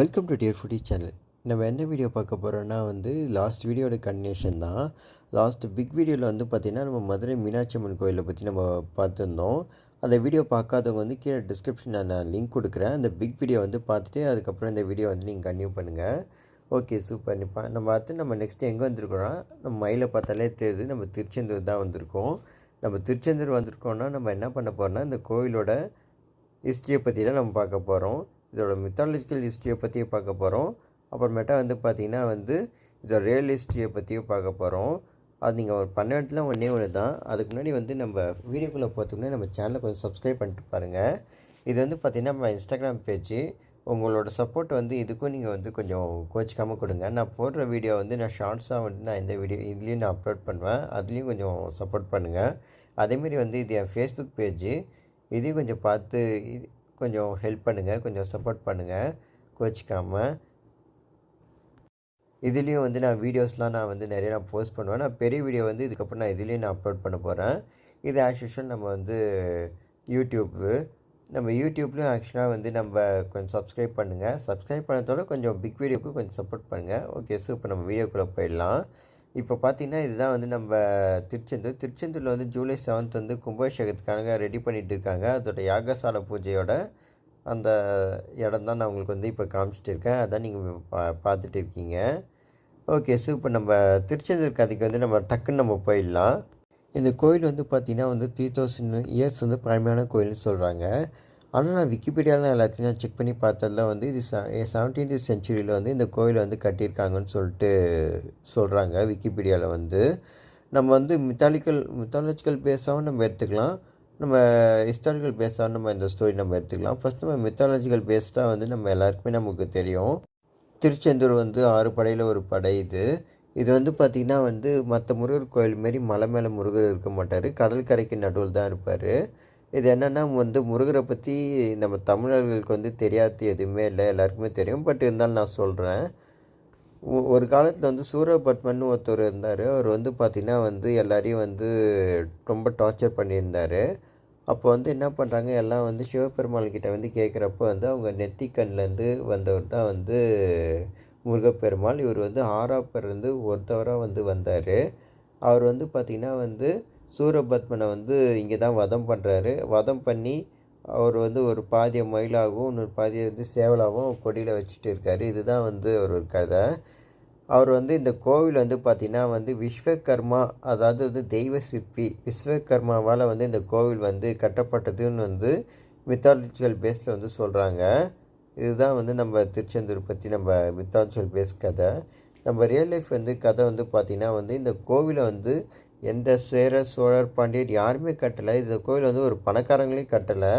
Welcome to dear foodie channel. நம்ம என்ன video பார்க்க போகிறோன்னா லாஸ்ட் வீடியோட கண்டினியூஷன் தான். லாஸ்ட் பிக் வீடியோவில் பார்த்திங்கன்னா நம்ம மதுரை மீனாட்சி அம்மன் கோயிலை பற்றி நம்ம பார்த்துருந்தோம். அந்த வீடியோ பார்க்காதவங்க கீழே டிஸ்கிரிப்ஷனில் நான் லிங்க் கொடுக்குறேன். அந்த பிக் வீடியோ பார்த்துட்டு அதுக்கப்புறம் இந்த வீடியோ நீங்கள் கன்டினியூ பண்ணுங்கள். Okay, super. நம்ம நெக்ஸ்ட்டு எங்கே வந்திருக்கோன்னா, நம்ம மயிலை பார்த்தாலே தெரியுது, நம்ம திருச்செந்தூர் தான் வந்திருக்கோம். நம்ம திருச்செந்தூர் வந்திருக்கோன்னா நம்ம என்ன பண்ண போகிறோன்னா, இந்த கோயிலோட ஹிஸ்ட்ரியை பற்றி தான் நம்ம பார்க்க போகிறோம். இதோட மித்தாலஜிக்கல் ஹிஸ்ட்ரியை பற்றியும் பார்க்க போகிறோம். அப்புறமேட்டா பார்த்திங்கன்னா இதோட ரியல் ஹிஸ்ட்ரியை பற்றியும் பார்க்க போகிறோம். அது நீங்கள் பண்ண இடத்துல ஒன்றே தான். அதுக்கு முன்னாடி நம்ம வீடியோக்குள்ளே போகிறதுக்கு நம்ம சேனலை கொஞ்சம் சப்ஸ்கிரைப் பண்ணிட்டு பாருங்கள். இது பார்த்திங்கன்னா நம்ம இன்ஸ்டாகிராம் பேஜ். உங்களோட சப்போர்ட் இதுக்கும் நீங்கள் கொஞ்சம் கோச்சிக்காமல் கொடுங்க. நான் போடுற வீடியோ நான் ஷார்ட்ஸாக நான் இந்த வீடியோ இதுலேயும் நான் அப்லோட் பண்ணுவேன். அதுலேயும் கொஞ்சம் சப்போர்ட் பண்ணுங்கள். அதேமாரி இது என் ஃபேஸ்புக் பேஜ். இதையும் கொஞ்சம் பார்த்து கொஞ்சம் ஹெல்ப் பண்ணுங்கள், கொஞ்சம் சப்போர்ட் பண்ணுங்கள் கோச்சிக்காமல். இதுலேயும் நான் வீடியோஸ்லாம் நான் நிறைய போஸ்ட் பண்ணுவேன். நான் பெரிய வீடியோ இதுக்கப்புறம் நான் இதுலேயும் நான் அப்லோட் பண்ண போகிறேன். இது ஆஸ் யூஷுவல் நம்ம யூடியூப்லேயும் ஆக்சுவலாக நம்ம கொஞ்சம் சப்ஸ்கிரைப் பண்ணுங்கள். சப்ஸ்கிரைப் பண்ணதோட கொஞ்சம் பிக் வீடியோவுக்கு கொஞ்சம் சப்போர்ட் பண்ணுங்கள். ஓகே, ஸோ இப்போ நம்ம வீடியோக்குள்ளே போயிடலாம். இப்போ பார்த்திங்கன்னா இதுதான் நம்ம திருச்செந்தூரில் ஜூலை 7th கும்பாபிஷேகத்துக்காக ரெடி பண்ணிகிட்டு இருக்காங்க. அதோட யாகசாலை பூஜையோட அந்த இடம் தான் நான் உங்களுக்கு இப்போ காமிச்சிட்டு இருக்கேன். அதான் நீங்கள் பார்த்துட்டு இருக்கீங்க. ஓகே, ஸோ இப்போ நம்ம திருச்செந்தூர் கதைக்கு நம்ம டக்குன்னு நம்ம போயிடலாம். இந்த கோயில் பார்த்திங்கன்னா 3000 இயர்ஸ் பழமையான கோயில்னு சொல்கிறாங்க. ஆனால் நான் விக்கிபீடியாவில் எல்லாத்தையும் நான் செக் பண்ணி பார்த்ததில் இது 17th centuryயில் இந்த கோயில் கட்டியிருக்காங்கன்னு சொல்லிட்டு சொல்கிறாங்க விக்கிபீடியாவில். நம்ம மித்தாலஜிக்கல் பேஸாகவும் நம்ம எடுத்துக்கலாம், நம்ம ஹிஸ்டாரிக்கல் பேஸாகவும் நம்ம இந்த ஸ்டோரி நம்ம எடுத்துக்கலாம். ஃபஸ்ட் நம்ம மித்தாலஜிக்கல் பேஸ்டாக நம்ம எல்லாருக்குமே நமக்கு தெரியும். திருச்செந்தூர் 6 படையில் ஒரு படை. இது பார்த்திங்கன்னா மற்ற முருகர் கோயில் மாரி மலை மேலே முருகர் இருக்க மாட்டார், கடற்கரைக்கு நடுவில் தான் இருப்பார். இது என்னென்னா முருகரை பற்றி நம்ம தமிழர்களுக்கு தெரியாத எதுவுமே இல்லை, எல்லாருக்குமே தெரியும். பட் இருந்தாலும் நான் சொல்கிறேன். ஒரு காலத்தில் சூரபத்மன் ஒருத்தர் இருந்தார். அவர் பார்த்திங்கன்னா எல்லாரையும் ரொம்ப டார்ச்சர் பண்ணியிருந்தார். அப்போ என்ன பண்ணுறாங்க, எல்லாம் சிவபெருமாள்கிட்ட கேட்குறப்போ அவங்க நெத்திக்கண்லேருந்து வந்தவர் தான் முருகப்பெருமாள். இவர் ஆறாப்பர் ஒருத்தவராக வந்தார். அவர் பார்த்திங்கன்னா சூரபத்மனை இங்கே தான் வதம் பண்ணுறாரு. வதம் பண்ணி அவர் ஒரு பாதியை மயிலாகவும் இன்னொரு பாதியை சேவலாகவும் கொடியில் வச்சுட்டு இருக்கார். இதுதான் ஒரு கதை. அவர் இந்த கோவில் பார்த்திங்கன்னா விஸ்வகர்மா, அதாவது தெய்வ சிற்பி விஸ்வகர்மாவால் இந்த கோவில் கட்டப்பட்டதுன்னு மித்தாலஜிக்கல் பேஸில் சொல்கிறாங்க. இதுதான் நம்ம திருச்செந்தூர் பற்றி நம்ம மித்தாலஜிக்கல் பேஸ் கதை. நம்ம ரியல் லைஃப் கதை பார்த்திங்கன்னா இந்த கோவிலை எந்த சேர சோழர் பாண்டியர் யாருமே கட்டலை. இந்த கோவில் ஒரு பணக்காரங்களே கட்டலை.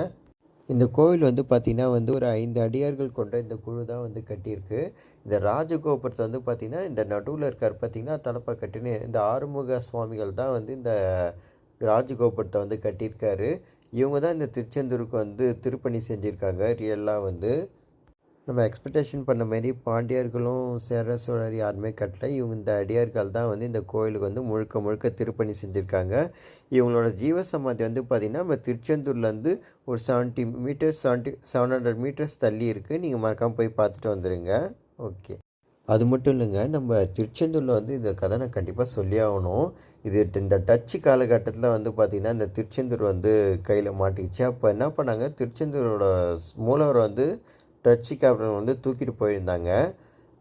இந்த கோவில் பார்த்திங்கன்னா ஒரு 5 அடியார்கள் கொண்ட இந்த குழு தான் கட்டியிருக்கு. இந்த ராஜகோபுரத்தை பார்த்திங்கன்னா இந்த நடுவில் இருக்கார் பார்த்திங்கன்னா தலப்பா கட்டின்னு இந்த ஆறுமுக சுவாமிகள் தான் இந்த ராஜகோபுரத்தை கட்டியிருக்காரு. இவங்க தான் இந்த திருச்செந்தூருக்கு திருப்பணி செஞ்சுருக்காங்க. ரியலாக நம்ம எக்ஸ்பெக்டேஷன் பண்ண மாரி பாண்டியர்களும் சேர சோழர் யாருமே கட்டலை. இவங்க இந்த அடியார்கள் தான் இந்த கோயிலுக்கு முழுக்க முழுக்க திருப்பணி செஞ்சுருக்காங்க. இவங்களோட ஜீவசமாதி பார்த்திங்கன்னா நம்ம திருச்செந்தூர்லேருந்து ஒரு 700 மீட்டர்ஸ் தள்ளி இருக்குது. நீங்கள் மறக்காமல் போய் பார்த்துட்டு வந்துடுங்க. ஓகே, அது மட்டும் இல்லைங்க, நம்ம திருச்செந்தூரில் இந்த கதை நான் கண்டிப்பாக சொல்லி ஆகணும். இந்த டச்சு காலகட்டத்தில் பார்த்திங்கன்னா இந்த திருச்செந்தூர் கையில் மாட்டிக்கிச்சு. அப்போ என்ன பண்ணாங்க, திருச்செந்தூரோட மூலவர் டச்சு கேப்டன் தூக்கிட்டு போயிருந்தாங்க.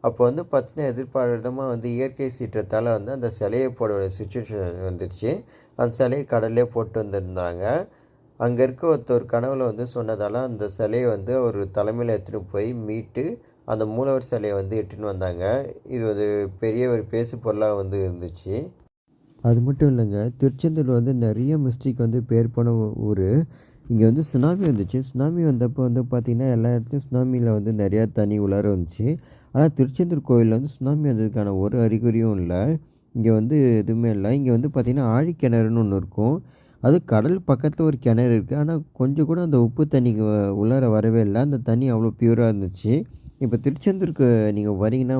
அப்போ பார்த்திங்கன்னா எதிர்பாராதமாக இயற்கை சீற்றத்தால் அந்த சிலையை போட சுச்சுவேஷன் வந்துடுச்சு. அந்த சிலையை கடல்லே போட்டு வந்திருந்தாங்க. அங்கே இருக்க ஒருத்தர் கனவுல சொன்னதால் அந்த சிலையை ஒரு தலைமையில் எடுத்துகிட்டு போய் மீட்டு அந்த மூலவர் சிலையை எட்டுன்னு வந்தாங்க. இது பெரிய ஒரு பேசு பொருளாக இருந்துச்சு. அது மட்டும் இல்லைங்க, திருச்செந்தூர் நிறைய மிஸ்டேக் பேர் போன ஊர். இங்கே சுனாமி வந்துச்சு. சுனாமி வந்தப்போ பார்த்திங்கன்னா எல்லா இடத்துலையும் சுனாமியில் நிறையா தண்ணி உள்ளார வந்துச்சு. ஆனால் திருச்செந்தூர் கோயிலில் சுனாமி வந்ததுக்கான ஒரு அறிகுறியும் இல்லை. இங்கே எதுவுமே இல்லை. இங்கே பார்த்திங்கன்னா ஆழிக்கிணறுன்னு ஒன்று இருக்கும். அது கடல் பக்கத்தில் ஒரு கிணறு இருக்குது. ஆனால் கொஞ்சம் கூட அந்த உப்பு தண்ணிக்கு உள்ளார வரவே இல்லை. அந்த தண்ணி அவ்வளோ பியூராக இருந்துச்சு. இப்போ திருச்செந்தூருக்கு நீங்கள் வரீங்கன்னா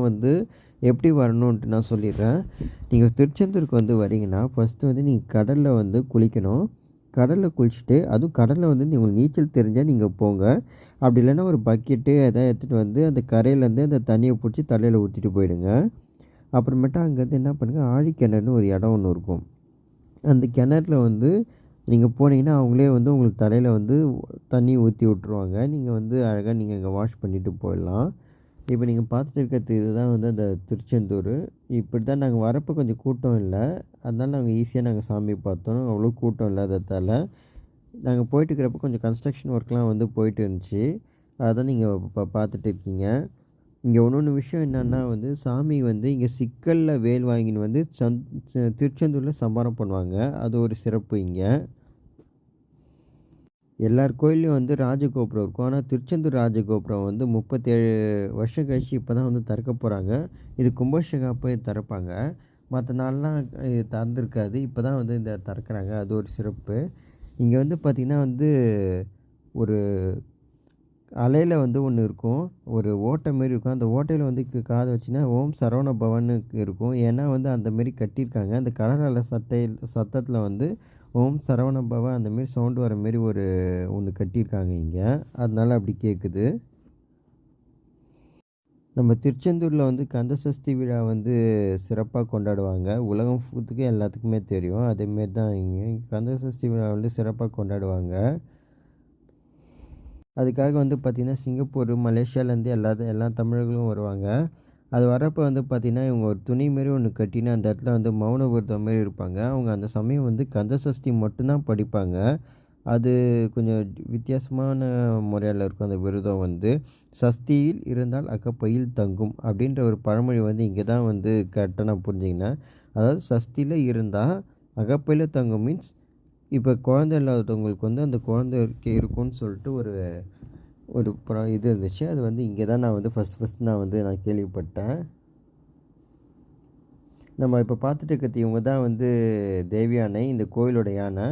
எப்படி வரணுன்ட்டு நான் சொல்லிடுறேன். நீங்கள் திருச்செந்தூருக்கு வரீங்கன்னா ஃபஸ்ட்டு நீங்கள் கடலில் குளிக்கணும். கடலில் குளிச்சுட்டு அதுவும் கடலில் வந்து உங்களுக்கு நீச்சல் தெரிஞ்சால் நீங்கள் போங்க. அப்படி இல்லைன்னா ஒரு பக்கெட்டு எதாவது எடுத்துகிட்டு வந்து அந்த கரையிலேருந்து அந்த தண்ணியை பிடிச்சி தலையில் ஊற்றிட்டு போயிடுங்க. அப்புறமேட்டா அங்கேருந்து என்ன பண்ணுங்கள், ஆழிக்கிணறுன்னு ஒரு இடம் ஒன்று இருக்கும். அந்த கிணறுல வந்து நீங்கள் போனீங்கன்னா அவங்களே வந்து உங்களுக்கு தலையில் வந்து தண்ணி ஊற்றி விட்ருவாங்க. நீங்கள் வந்து அழகாக நீங்கள் அங்கே வாஷ் பண்ணிவிட்டு போயிடலாம். இப்போ நீங்கள் பார்த்துட்டு இருக்கிறது இதுதான் வந்து அந்த திருச்செந்தூர். இப்படி தான் நாங்கள் வரப்போ கொஞ்சம் கூட்டம் இல்லை. அதனால நாங்கள் ஈஸியாக நாங்கள் சாமி பார்த்தோம். அவ்வளோ கூட்டம் இல்லாததால். நாங்கள் போயிட்டு இருக்கிறப்போ கொஞ்சம் கன்ஸ்ட்ரக்ஷன் ஒர்க்லாம் வந்து போயிட்டு இருந்துச்சு. அதான் நீங்கள் இப்போ பார்த்துட்டு இருக்கீங்க. இங்கே இன்னொன்று விஷயம் என்னென்னா வந்து சாமி வந்து இங்கே சிக்கலில் வேல் வாங்கின்னு வந்து திருச்செந்தூரில் சம்பாரம் பண்ணுவாங்க. அது ஒரு சிறப்பு இங்கே. எல்லார் கோயில்லையும் வந்து ராஜகோபுரம் இருக்கும். ஆனால் திருச்செந்தூர் ராஜகோபுரம் வந்து 37 வருஷம் கழிச்சு இப்போ தான் வந்து திறக்க போகிறாங்க. இது கும்பாபிஷேகம் அப்போ திறப்பாங்க. மற்ற நாள்லாம் இது திறந்துருக்காது. இப்போ தான் வந்து இந்த திறக்கிறாங்க. அது ஒரு சிறப்பு. இங்கே வந்து பார்த்திங்கன்னா வந்து ஒரு அலையில் வந்து ஒன்று இருக்கும். ஒரு ஓட்டை மாரி இருக்கும். அந்த ஓட்டையில் வந்து காதை வச்சிங்கன்னா ஓம் சரவண பவன்னு இருக்கும். ஏன்னா வந்து அந்தமாரி கட்டியிருக்காங்க. அந்த கடல் அலை சத்தத்தில் வந்து ஓம் சரவண பவ அந்தமாரி சவுண்டு வர மாரி ஒன்று கட்டியிருக்காங்க இங்கே. அதனால அப்படி கேட்குது. நம்ம திருச்செந்தூரில் வந்து கந்தசஷ்டி விழா வந்து சிறப்பாக கொண்டாடுவாங்க. உலகம் ஃபுல்லுக்கு எல்லாத்துக்குமே தெரியும். அதேமாரி தான் இங்கே கந்தசஷ்டி விழா வந்து சிறப்பாக கொண்டாடுவாங்க. அதுக்காக வந்து பார்த்திங்கன்னா சிங்கப்பூர், மலேசியாவிலேருந்து எல்லா தமிழர்களும் வருவாங்க. அது வரப்போ வந்து பார்த்திங்கன்னா இவங்க ஒரு துணி மாரி ஒன்று கட்டின்னு அந்த இடத்துல வந்து மௌன விரதம் மாரி இருப்பாங்க. அவங்க அந்த சமயம் வந்து கந்தசஷ்டி மட்டும்தான் படிப்பாங்க. அது கொஞ்சம் வித்தியாசமான முறையில் இருக்கும் அந்த விரதம் வந்து. சஷ்டியில் இருந்தால் அகப்பையில் தங்கும் அப்படின்ற ஒரு பழமொழி வந்து இங்கே தான் வந்து கரெக்டாக நான் புரிஞ்சுக்கினேன். அதாவது சஷ்டியில் இருந்தால் அகப்பையில் தங்கும் மீன்ஸ் இப்போ குழந்தை இல்லாதவங்களுக்கு வந்து அந்த குழந்தை இருக்கும்னு சொல்லிட்டு ஒரு இது இருந்துச்சு. அது வந்து இங்கே தான் நான் வந்து ஃபஸ்ட் நான் கேள்விப்பட்டேன். நம்ம இப்போ பார்த்துட்டு இருக்கிறது இவங்க தான் வந்து தேவி யானை, இந்த கோயிலோட யானை.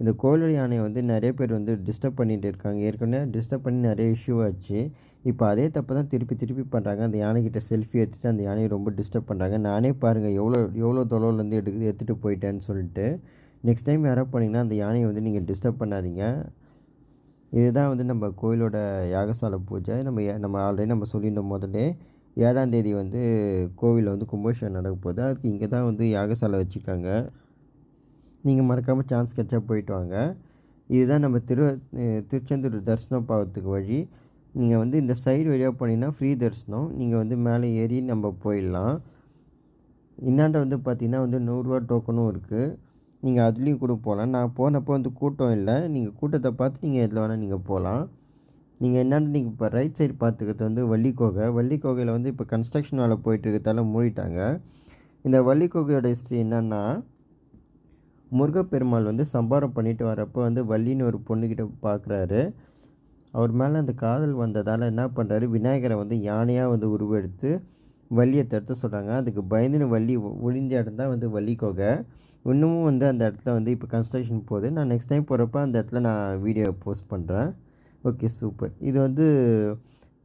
இந்த கோயிலோட யானையை வந்து நிறைய பேர் வந்து டிஸ்டர்ப் பண்ணிகிட்டு இருக்காங்க. ஏற்கனவே டிஸ்டர்ப் பண்ணி நிறைய இஷ்யூ ஆச்சு. இப்போ அதே தப்பு தான் திருப்பி பண்ணுறாங்க. அந்த யானைக்கிட்ட செல்ஃபி எடுத்துகிட்டு அந்த யானையை ரொம்ப டிஸ்டர்ப் பண்ணுறாங்க. நானே பாருங்கள் எவ்வளோ தொலைவுலேருந்து எடுத்துகிட்டு போயிட்டேன்னு சொல்லிட்டு. நெக்ஸ்ட் டைம் யாராவது போனீங்கன்னா அந்த யானையை வந்து நீங்கள் டிஸ்டர்ப் பண்ணாதீங்க. இதுதான் வந்து நம்ம கோயிலோட யாகசாலை பூஜை. நம்ம ஆல்ரெடி சொல்லியிருந்தோம் முதல்லே. 7ஆம் தேதி வந்து கோவிலில் வந்து கும்பாபிஷேகம் நடக்க போகுது. அதுக்கு இங்கே தான் வந்து யாகசாலை வச்சுருக்காங்க. நீங்கள் மறக்காமல் சான்ஸ் கிடச்சா போயிட்டு வாங்க. இதுதான் நம்ம திருச்செந்தூர் தரிசனம் போகிறதுக்கு வழி. நீங்கள் வந்து இந்த சைடு வழியாக போனீங்கன்னா ஃப்ரீ தரிசனம். நீங்கள் வந்து மேலே ஏறி நம்ம போயிடலாம். இன்னாண்ட வந்து பார்த்திங்கன்னா வந்து 100 ரூபா டோக்கனும் இருக்குது. நீங்கள் அதுலேயும் கூட போகலாம். நான் போனப்போ வந்து கூட்டம் இல்லை. நீங்கள் கூட்டத்தை பார்த்து நீங்கள் எதில் வேணால் நீங்கள் போகலாம். நீங்கள் என்னென்னு நீங்கள் இப்போ ரைட் சைடு பார்த்துக்கிறது வந்து வள்ளிக்கோகையில் வந்து இப்போ கன்ஸ்ட்ரக்ஷன் வேலை போயிட்டு இருக்கிறதால மூடிட்டாங்க. இந்த வள்ளிக்கோகையோட ஹிஸ்ட்ரி என்னென்னா, முருகப்பெருமாள் வந்து சம்பாரம் பண்ணிட்டு வரப்போ வந்து வள்ளின்னு ஒரு பொண்ணுக்கிட்ட பார்க்குறாரு. அவர் மேலே அந்த காதல் வந்ததால் என்ன பண்ணுறாரு, விநாயகரை வந்து யானையாக வந்து உருவெடுத்து வள்ளியை தடுத்து சொல்கிறாங்க. அதுக்கு பயந்துன்னு வள்ளி ஒளிஞ்ச இடம் தான் வந்து வள்ளிக்கோகை. இன்னமும் வந்து அந்த இடத்துல வந்து இப்போ கன்ஸ்ட்ரக்ஷன் போகுது. நான் நெக்ஸ்ட் டைம் போகிறப்ப அந்த இடத்துல நான் வீடியோ போஸ்ட் பண்ணுறேன். Okay, super. இது வந்து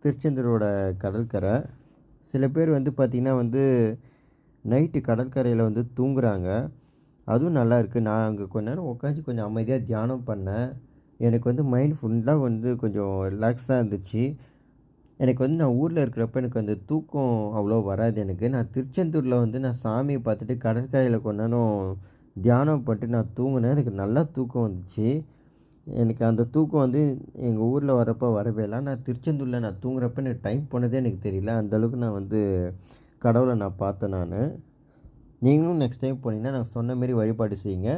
திருச்செந்தூரோட கடற்கரை. சில பேர் வந்து பார்த்திங்கன்னா வந்து நைட்டு கடற்கரையில் வந்து தூங்குறாங்க. அதுவும் நல்லாயிருக்கு. நான் அங்கே கொஞ்ச நேரம் உட்காந்து கொஞ்சம் அமைதியாக தியானம் பண்ணேன். எனக்கு வந்து மைண்ட் ஃபுல்லாக வந்து கொஞ்சம் ரிலாக்ஸாக இருந்துச்சு. எனக்கு வந்து நான் ஊரில் இருக்கிறப்ப எனக்கு அந்த தூக்கம் அவ்வளோ வராது எனக்கு. நான் திருச்செந்தூரில் வந்து நான் சாமியை பார்த்துட்டு கடற்கரையில் கொஞ்ச நேரம் தியானம் பண்ணிட்டு நான் தூங்கினேன். எனக்கு நல்லா தூக்கம் வந்துச்சு. எனக்கு அந்த தூக்கம் வந்து எங்கள் ஊரில் வரப்போ வரவே இல்லை. நான் திருச்செந்தூரில் நான் தூங்குறப்ப எனக்கு டைம் போனதே எனக்கு தெரியல. அந்தளவுக்கு நான் வந்து கடவுளை நான் பார்த்தேன் நான். நீங்களும் நெக்ஸ்ட் டைம் போனீங்கன்னா நான் சொன்ன மாரி வழிபாடு செய்யுங்க.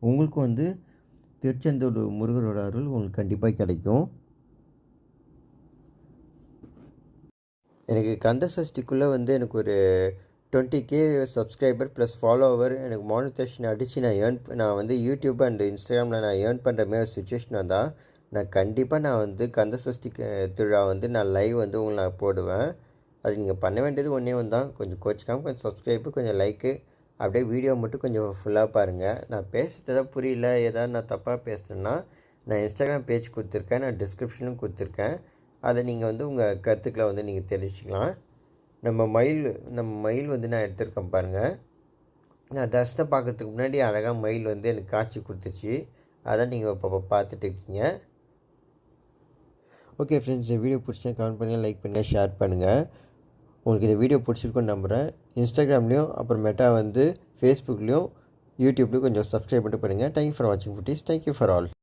உங்களுக்கும் வந்து திருச்செந்தூர் முருகரோட அருள் உங்களுக்கு கண்டிப்பாக கிடைக்கும். எனக்கு கந்த சஷ்டிக்குள்ளே வந்து எனக்கு ஒரு 20K சப்ஸ்கிரைபர் ப்ளஸ் ஃபாலோவர் எனக்கு மானிட்டேஷன் அடித்து நான் வந்து யூடியூப் அண்ட் இன்ஸ்டாகிராமில் நான் ஏர்ன் பண்ணுற மாதிரி சுச்சுவேஷன் வந்தால் நான் கண்டிப்பாக நான் வந்து கந்த சஷ்டி திருவிழா வந்து நான் லைவ் வந்து உங்களுக்கு நான் போடுவேன். அது நீங்கள் பண்ண வேண்டியது ஒன்றே ஒன்று தான். கொஞ்சம் கோச்சிக்காமல் கொஞ்சம் சப்ஸ்கிரைபு, கொஞ்சம் லைக்கு, அப்படியே வீடியோ மட்டும் கொஞ்சம் ஃபுல்லாக பாருங்கள். நான் பேசுகிறது எதாவது புரியல, ஏதாவது நான் தப்பாக பேசுகிறேன்னா நான் இன்ஸ்டாகிராம் பேஜ் கொடுத்துருக்கேன், நான் டிஸ்கிரிப்ஷனும் கொடுத்துருக்கேன். அதை நீங்கள் வந்து உங்கள் கருத்துக்களை வந்து நீங்கள் தெரிவிச்சுக்கலாம். நம்ம மயில் வந்து நான் எடுத்திருக்கேன் பாருங்கள். நான் தர்ஷனை பார்க்கறதுக்கு முன்னாடி அழகாக மயில் வந்து எனக்கு காட்சி கொடுத்துச்சு. அதான் நீங்கள் இப்போ பார்த்துட்டு இருக்கீங்க. ஓகே ஃப்ரெண்ட்ஸ், இந்த வீடியோ பிடிச்சா கமெண்ட் பண்ணுங்கள், லைக் பண்ணுங்கள், ஷேர் பண்ணுங்கள். உங்களுக்கு இந்த வீடியோ பிடிச்சிருக்குன்னு நம்புகிறேன். இன்ஸ்டாகிராம்லேயும் அப்புறமேட்டா வந்து ஃபேஸ்புக்லேயும் யூடியூப்லேயும் கொஞ்சம் சப்ஸ்கிரைப் பண்ணிட்டு பண்ணுங்கள். தேங்க்யூ ஃபார் வாட்சிங் ஃபுட்டீஸ். Thank you for all.